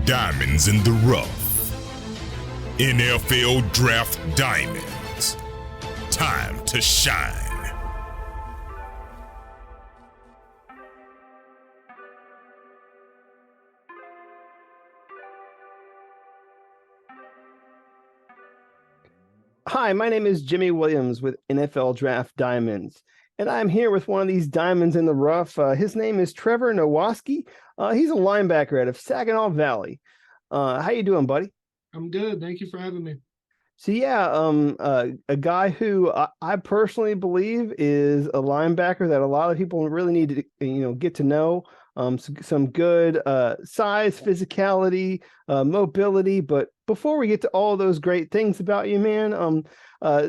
Diamonds in the rough. NFL Draft Diamonds. Time to shine. Hi, my name is Jimmy Williams with NFL Draft Diamonds, and I'm here with one of these diamonds in the rough. His name is Trevor Nowaske. He's a linebacker out of Saginaw Valley. How you doing, buddy? I'm good. Thank you for having me. So a guy who I personally believe is a linebacker that a lot of people really need to get to know. Some good size, physicality, mobility. But before we get to all those great things about you, man,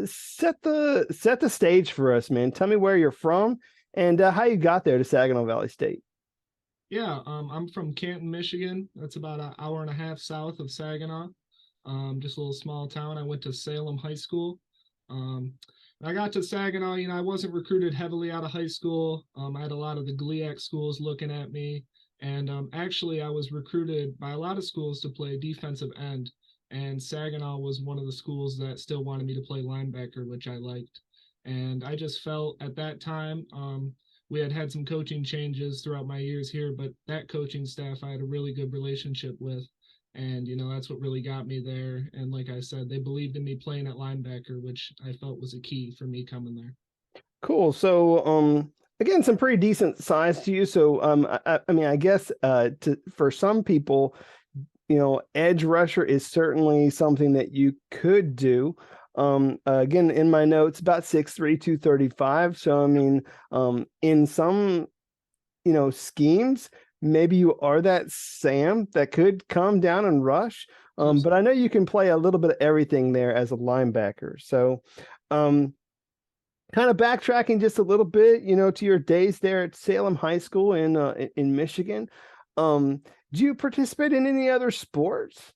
set the stage for us, man. Tell me where you're from and how you got there to Saginaw Valley State. Yeah, I'm from Canton, Michigan. That's about an hour and a half south of Saginaw. Just a little small town. I went to Salem High School. When I got to Saginaw, I wasn't recruited heavily out of high school. I had a lot of the GLIAC schools looking at me. And actually, I was recruited by a lot of schools to play defensive end. And Saginaw was one of the schools that still wanted me to play linebacker, which I liked. And I just felt at that time, we had some coaching changes throughout my years here, but that coaching staff I had a really good relationship with. And, that's what really got me there. And like I said, they believed in me playing at linebacker, which I felt was a key for me coming there. Cool. So, again, some pretty decent size to you. So, I guess for some people, edge rusher is certainly something that you could do. Again, in my notes, about 6'3", 235. So, in some, schemes, maybe you are that Sam that could come down and rush. But I know you can play a little bit of everything there as a linebacker. So, kind of backtracking just a little bit, to your days there at Salem High School in Michigan. Do you participate in any other sports?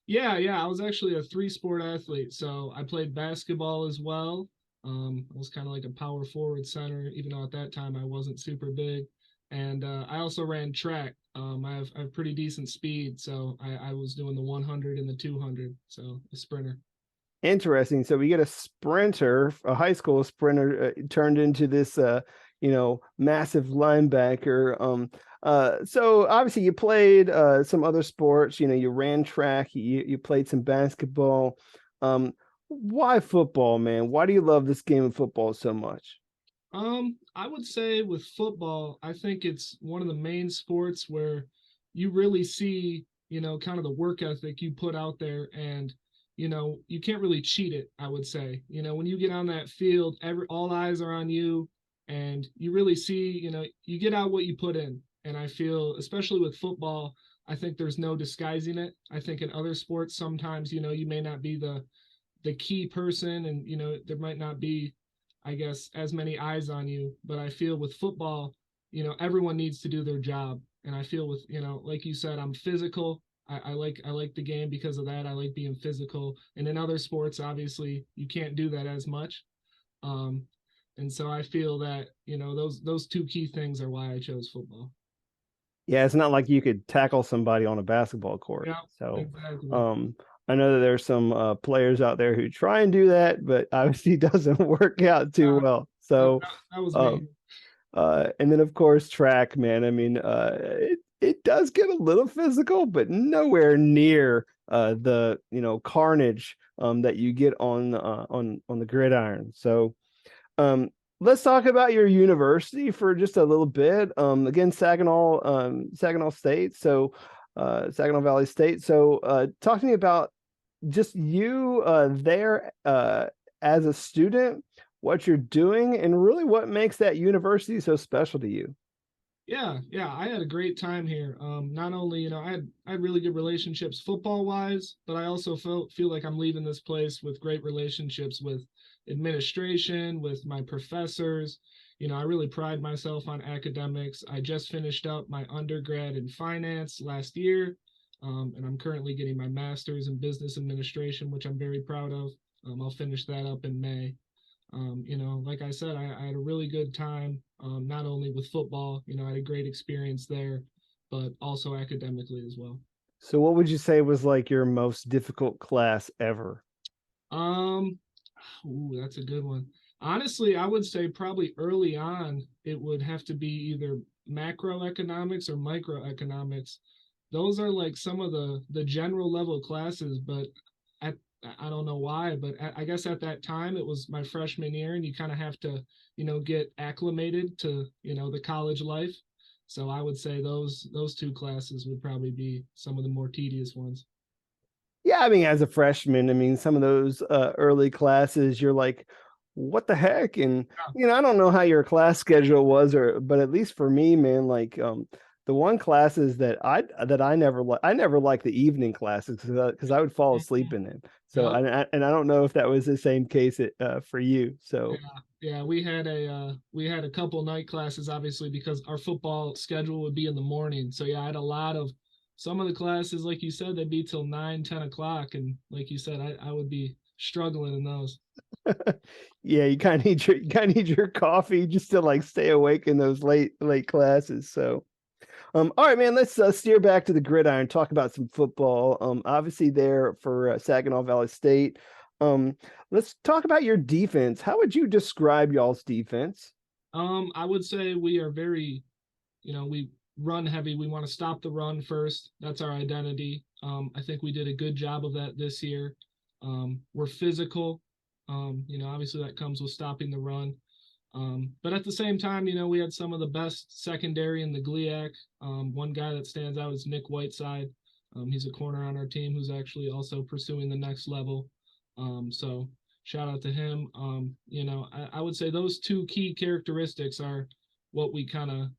Yeah. I was actually a 3-sport athlete. So I played basketball as well. I was kind of like a power forward center, even though at that time I wasn't super big. And I also ran track. I have pretty decent speed. So I was doing the 100 and the 200. So a sprinter. Interesting. So we get a sprinter, a high school sprinter, turned into this, massive linebacker. So obviously you played some other sports. You ran track. You played some basketball. Why football, man? Why do you love this game of football so much? I would say with football, I think it's one of the main sports where you really see, kind of the work ethic you put out there, and you can't really cheat it, I would say. When you get on that field, all eyes are on you, and you really see, you get out what you put in. And I feel, especially with football, I think there's no disguising it. I think in other sports, sometimes, you may not be the key person, and there might not be, I guess, as many eyes on you. But I feel with football, everyone needs to do their job. And I feel with, like you said, I'm physical. I like the game because of that. I like being physical. And in other sports, obviously, you can't do that as much. And so I feel that, those two key things are why I chose football. Yeah, it's not like you could tackle somebody on a basketball court. Yeah, So, exactly. I know that there's some players out there who try and do that, but obviously doesn't work out too well. That, So, that was um, me. and then of course track, man. It does get a little physical, but nowhere near the carnage that you get on the gridiron. So, um, let's talk about your university for just a little bit. Again, Saginaw State. So, Saginaw Valley State. So, talk to me about just you there as a student, what you're doing, and really what makes that university so special to you. Yeah, I had a great time here. Not only, I had really good relationships football wise, but I also feel like I'm leaving this place with great relationships with administration, with my professors. I really pride myself on academics. I just finished up my undergrad in finance last year, and I'm currently getting my master's in business administration, which I'm very proud of. I'll finish that up in May. Like I said, I had a really good time, not only with football, I had a great experience there, but also academically as well. So what would you say was like your most difficult class ever? Um, that's a good one. Honestly, I would say probably early on it would have to be either macroeconomics or microeconomics. Those are like some of the general level classes, but at I don't know why, but I guess at that time it was my freshman year, and you kind of have to, get acclimated to, the college life. So I would say those two classes would probably be some of the more tedious ones. Yeah, I mean, as a freshman, I mean, some of those early classes, you're like, what the heck? And I don't know how your class schedule was, but at least for me, man, like the one classes I never liked the evening classes because I would fall asleep Yeah. in them. So Yep. and I don't know if that was the same case for you. Yeah, So yeah, we had a couple night classes obviously because our football schedule would be in the morning. So yeah, I had a lot of some of the classes, like you said, they'd be till 9, 10 o'clock. And like you said, I would be struggling in those. yeah, you kind of need your coffee just to like stay awake in those late classes. So. All right, man, let's steer back to the gridiron, talk about some football. Obviously there for Saginaw Valley State. Um, let's talk about your defense. How would you describe y'all's defense? I would say we are very, we run heavy. We want to stop the run first. That's our identity. I think we did a good job of that this year. We're physical. Obviously that comes with stopping the run. But at the same time, we had some of the best secondary in the GLIAC. One guy that stands out is Nick Whiteside. He's a corner on our team who's actually also pursuing the next level. So shout out to him. I would say those two key characteristics are what we kind of,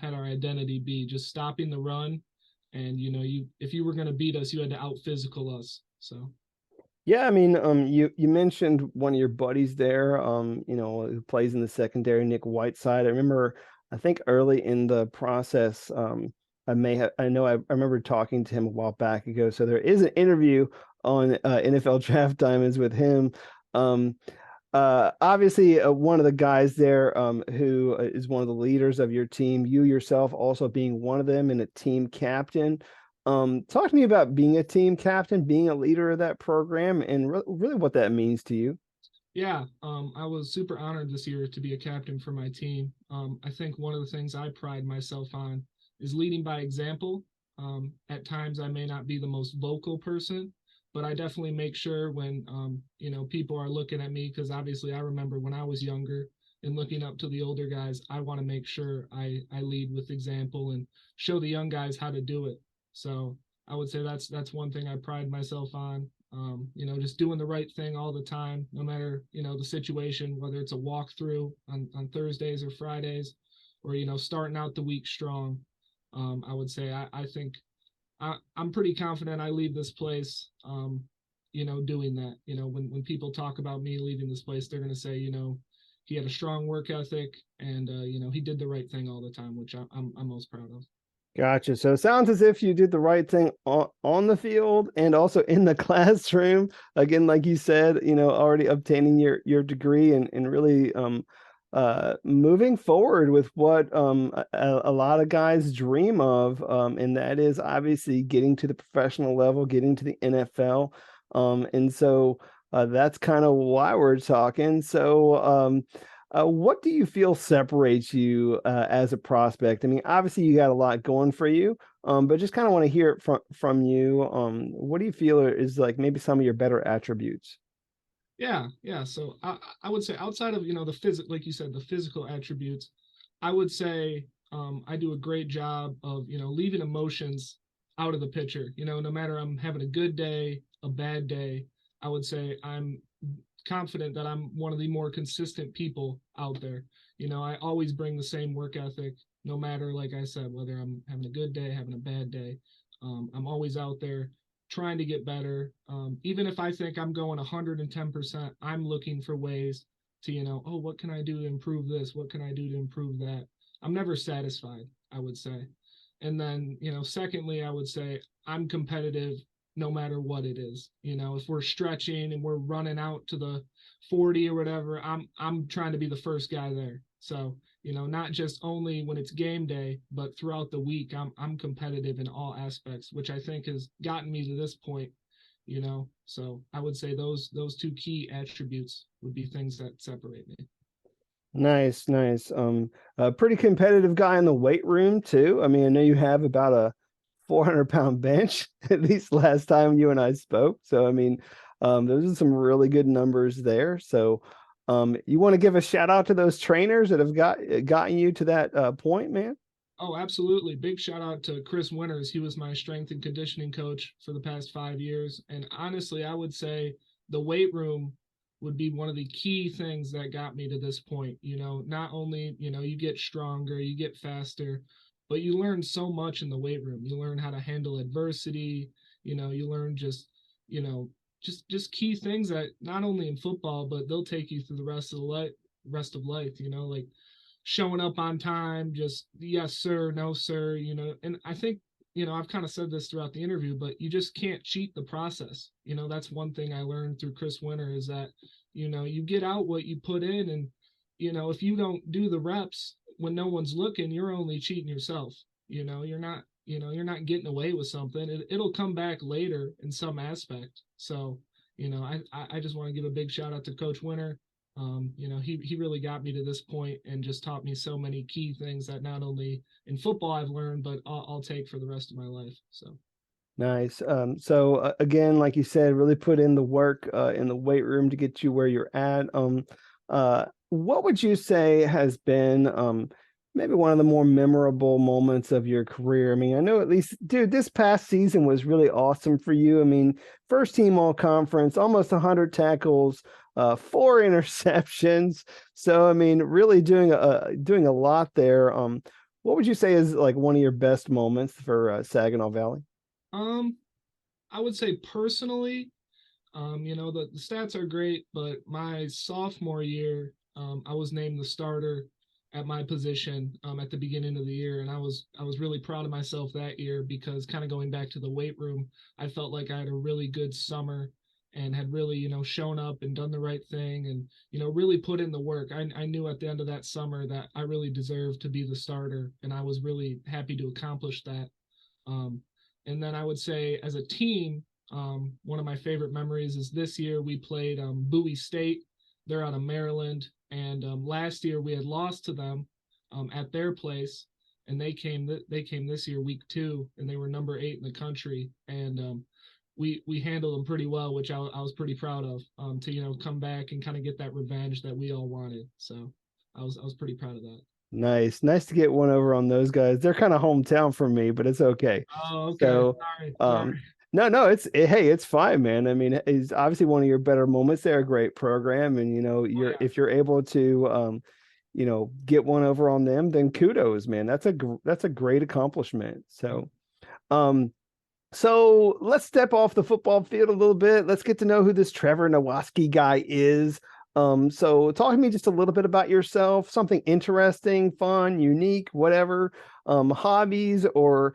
had our identity be, just stopping the run. And, if you were going to beat us, you had to out physical us. So. Yeah, I mean, you mentioned one of your buddies there, who plays in the secondary, Nick Whiteside. I think early in the process, I remember talking to him a while back ago. So there is an interview on NFL Draft Diamonds with him. Um, Obviously, one of the guys there, who is one of the leaders of your team, you yourself also being one of them and a team captain. Talk to me about being a team captain, being a leader of that program, and really what that means to you. Yeah, I was super honored this year to be a captain for my team. I think one of the things I pride myself on is leading by example. At times, I may not be the most vocal person, but I definitely make sure when people are looking at me, because obviously I remember when I was younger and looking up to the older guys, I want to make sure I lead with example and show the young guys how to do it. So I would say that's one thing I pride myself on. Just doing the right thing all the time, no matter, the situation, whether it's a walkthrough on Thursdays or Fridays, or, starting out the week strong. I would say I think I'm pretty confident I leave this place, doing that. When people talk about me leaving this place, they're going to say, he had a strong work ethic and, he did the right thing all the time, which I'm most proud of. Gotcha. So it sounds as if you did the right thing on the field and also in the classroom. Again, like you said, already obtaining your degree and really moving forward with what a lot of guys dream of, and that is obviously getting to the professional level, getting to the NFL. And so that's kind of why we're talking. So what do you feel separates you as a prospect? I mean, obviously you got a lot going for you, but just kind of want to hear it from you. What do you feel is like maybe some of your better attributes? Yeah. So I would say outside of, the like you said, the physical attributes, I would say I do a great job of, leaving emotions out of the picture. No matter I'm having a good day, a bad day, I would say I'm confident that I'm one of the more consistent people out there. I always bring the same work ethic, no matter, like I said, whether I'm having a good day, having a bad day. I'm always out there trying to get better. Even if I think I'm going 110%, I'm looking for ways to, oh, what can I do to improve this? What can I do to improve that? I'm never satisfied, I would say. And then, secondly, I would say I'm competitive no matter what it is. If we're stretching and we're running out to the 40 or whatever, I'm trying to be the first guy there. So, not just only when it's game day, but throughout the week, I'm competitive in all aspects, which I think has gotten me to this point. So I would say those two key attributes would be things that separate me. Nice. A pretty competitive guy in the weight room too. I mean, I know you have about a 400-pound bench, at least last time you and I spoke. So, I mean, those are some really good numbers there. So, you want to give a shout out to those trainers that have gotten you to that point, man? Oh, absolutely. Big shout out to Chris Winters. He was my strength and conditioning coach for the past 5 years. And honestly, I would say the weight room would be one of the key things that got me to this point. Not only, you get stronger, you get faster, but you learn so much in the weight room. You learn how to handle adversity. You learn just key things that not only in football, but they'll take you through the rest of life, like showing up on time, just yes sir, no sir, and I think, I've kind of said this throughout the interview, but you just can't cheat the process. That's one thing I learned through Chris Winter is that, you get out what you put in, and, if you don't do the reps when no one's looking, you're only cheating yourself. You're not getting away with something. It'll come back later in some aspect. So, I just want to give a big shout out to Coach Winter. He really got me to this point and just taught me so many key things that not only in football I've learned, but I'll take for the rest of my life. So Nice. So again, like you said, really put in the work in the weight room to get you where you're at. What would you say has been maybe one of the more memorable moments of your career? I mean, I know at least, dude, this past season was really awesome for you. I mean, first team all conference, almost 100 tackles, 4 interceptions. So, I mean, really doing a lot there. What would you say is like one of your best moments for Saginaw Valley? um I would say personally, the stats are great, but my sophomore year, I was named the starter at my position at the beginning of the year, and I was really proud of myself that year because kind of going back to the weight room, I felt like I had a really good summer and had really shown up and done the right thing and really put in the work. I knew at the end of that summer that I really deserved to be the starter, and I was really happy to accomplish that. Um, and then I would say as a team, one of my favorite memories is this year we played Bowie State. They're out of Maryland, and last year we had lost to them at their place, and they came this year week 2, and they were number 8 in the country, and we handled them pretty well, which I was pretty proud of to come back and kind of get that revenge that we all wanted. So I was pretty proud of that. Nice to get one over on those guys. They're kind of hometown for me, but it's okay. Oh, okay. So, Sorry. no, hey, it's fine, man. I mean, it's obviously one of your better moments. They're a great program, and if you're able to, get one over on them, then kudos, man. That's a great accomplishment. So, so let's step off the football field a little bit. Let's get to know who this Trevor Nowaske guy is. So talk to me just a little bit about yourself, something interesting, fun, unique, whatever, hobbies or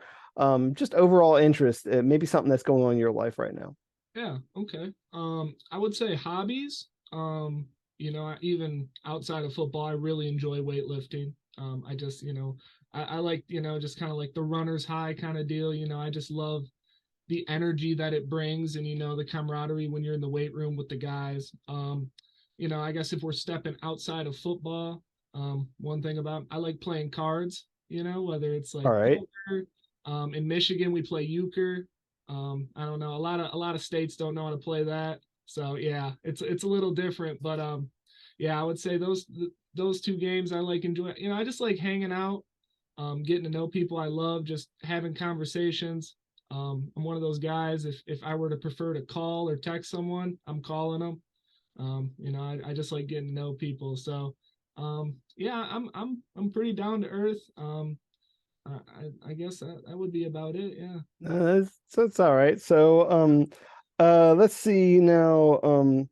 just overall interest, maybe something that's going on in your life right now. Yeah, okay. I would say hobbies. Even outside of football, I really enjoy weightlifting. I just, I like, just kind of like the runner's high kind of deal. I just love the energy that it brings and, the camaraderie when you're in the weight room with the guys. I guess if we're stepping outside of football, one thing about I like playing cards, whether it's like All right. poker. In Michigan, we play euchre. I don't know. A lot of states don't know how to play that. So yeah, it's a little different, but yeah, I would say those 2 games I like enjoying. I just like hanging out, getting to know people I love, just having conversations. I'm one of those guys. If I were to prefer to call or text someone, I'm calling them. I just like getting to know people. So yeah, I'm pretty down to earth. I guess that would be about it. Yeah. That's all right. So let's see now.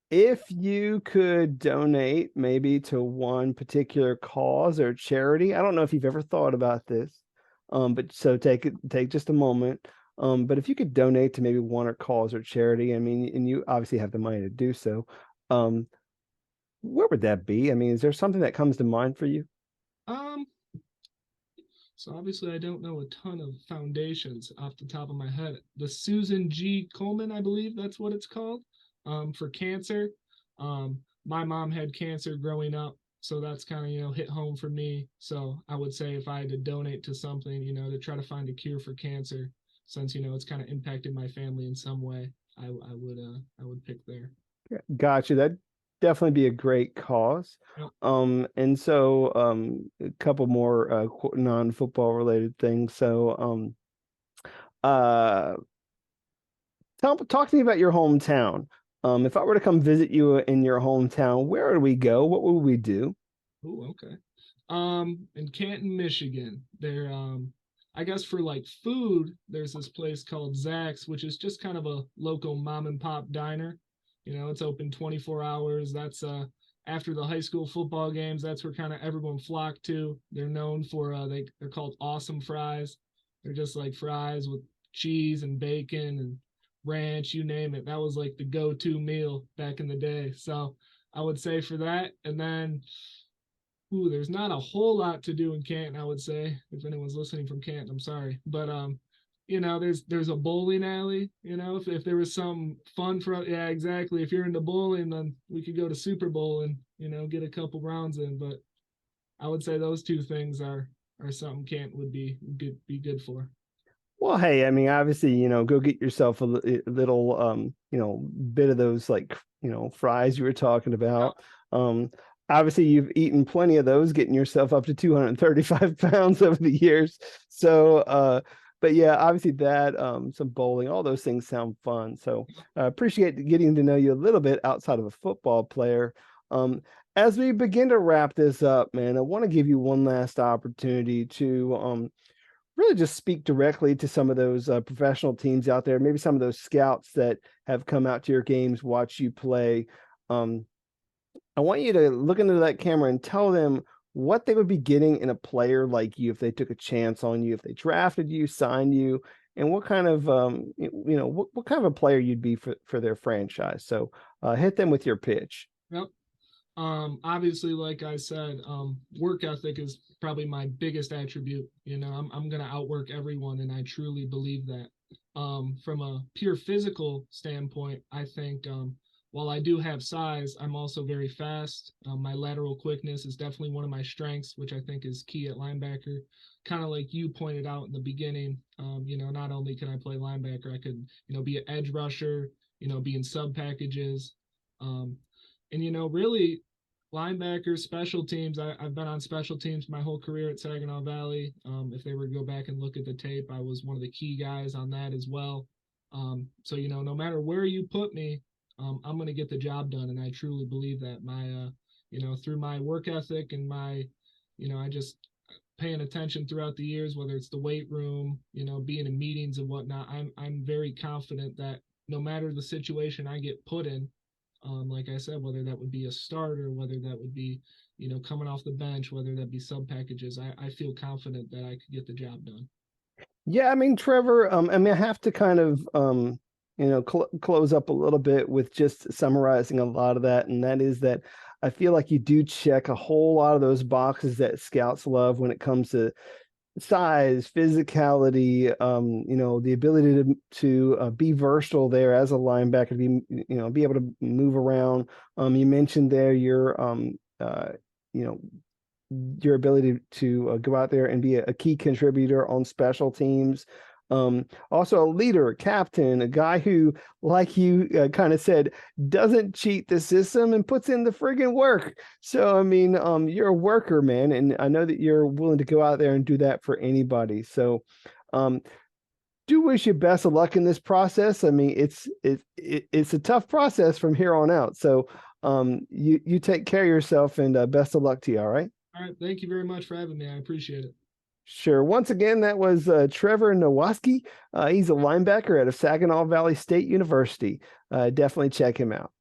If you could donate maybe to one particular cause or charity, I don't know if you've ever thought about this, but so take just a moment. But if you could donate to maybe one or cause or charity, I mean, and you obviously have the money to do so, where would that be? I mean, is there something that comes to mind for you? Um, so obviously I don't know a ton of foundations off the top of my head. The Susan G. Komen, I believe that's what it's called, for cancer. My mom had cancer growing up, so that's kind of, hit home for me. So I would say if I had to donate to something, to try to find a cure for cancer, since, it's kind of impacted my family in some way, I would pick there. Gotcha. That definitely be a great cause. Yep. And so a couple more non-football related things. So uh talk to me about your hometown. If I were to come visit you in your hometown, where would we go? What would we do? Oh, okay. In Canton, Michigan, there, I guess for like food, there's this place called Zach's, which is just kind of a local mom and pop diner. It's open 24 hours. That's after the high school football games, that's where kind of everyone flocked to. They're known for they're called awesome fries. They're just like fries with cheese and bacon and ranch, you name it. That was like the go-to meal back in the day. So I would say for that. And then there's not a whole lot to do in Canton, I would say. If anyone's listening from Canton, I'm sorry. But there's a bowling alley, if there was some fun for, yeah, exactly. If you're into bowling, then we could go to Super Bowl and, get a couple rounds in. But I would say those two things are something Canton would be good for. Well, hey, I mean, obviously, go get yourself a little, bit of those like, fries you were talking about. Obviously, you've eaten plenty of those, getting yourself up to 235 pounds over the years. So, but yeah, obviously that, some bowling, all those things sound fun. So I appreciate getting to know you a little bit outside of a football player. As we begin to wrap this up, man, I want to give you one last opportunity to, really just speak directly to some of those professional teams out there, maybe some of those scouts that have come out to your games, watch you play. I want you to look into that camera and tell them what they would be getting in a player like you if they took a chance on you, if they drafted you, signed you, and what kind of what kind of a player you'd be for their franchise. So hit them with your pitch. Yep. Obviously, like I said, work ethic is probably my biggest attribute. I'm gonna outwork everyone, and I truly believe that. From a pure physical standpoint, I think while I do have size, I'm also very fast. My lateral quickness is definitely one of my strengths, which I think is key at linebacker. Kind of like you pointed out in the beginning, not only can I play linebacker, I could, be an edge rusher, be in sub packages. And really linebackers, special teams. I've been on special teams my whole career at Saginaw Valley. If they were to go back and look at the tape, I was one of the key guys on that as well. So no matter where you put me, I'm going to get the job done, and I truly believe that. My through my work ethic and my I just paying attention throughout the years, whether it's the weight room, being in meetings and whatnot. I'm very confident that no matter the situation I get put in, like I said, whether that would be a starter, whether that would be, coming off the bench, whether that be sub packages, I feel confident that I could get the job done. Yeah, I mean, Trevor, I have to kind of, close up a little bit with just summarizing a lot of that. And that is that I feel like you do check a whole lot of those boxes that scouts love when it comes to size, physicality, the ability to be versatile there as a linebacker, to be able to move around. You mentioned there your ability to go out there and be a key contributor on special teams. Also a leader, a captain, a guy who, like you kind of said, doesn't cheat the system and puts in the friggin' work. So, I mean, you're a worker, man. And I know that you're willing to go out there and do that for anybody. So, do wish you best of luck in this process. I mean, it's a tough process from here on out. So, you take care of yourself, and best of luck to you. All right. All right. Thank you very much for having me. I appreciate it. Sure. Once again, that was Trevor Nowaske. He's a linebacker out of Saginaw Valley State University. Definitely check him out.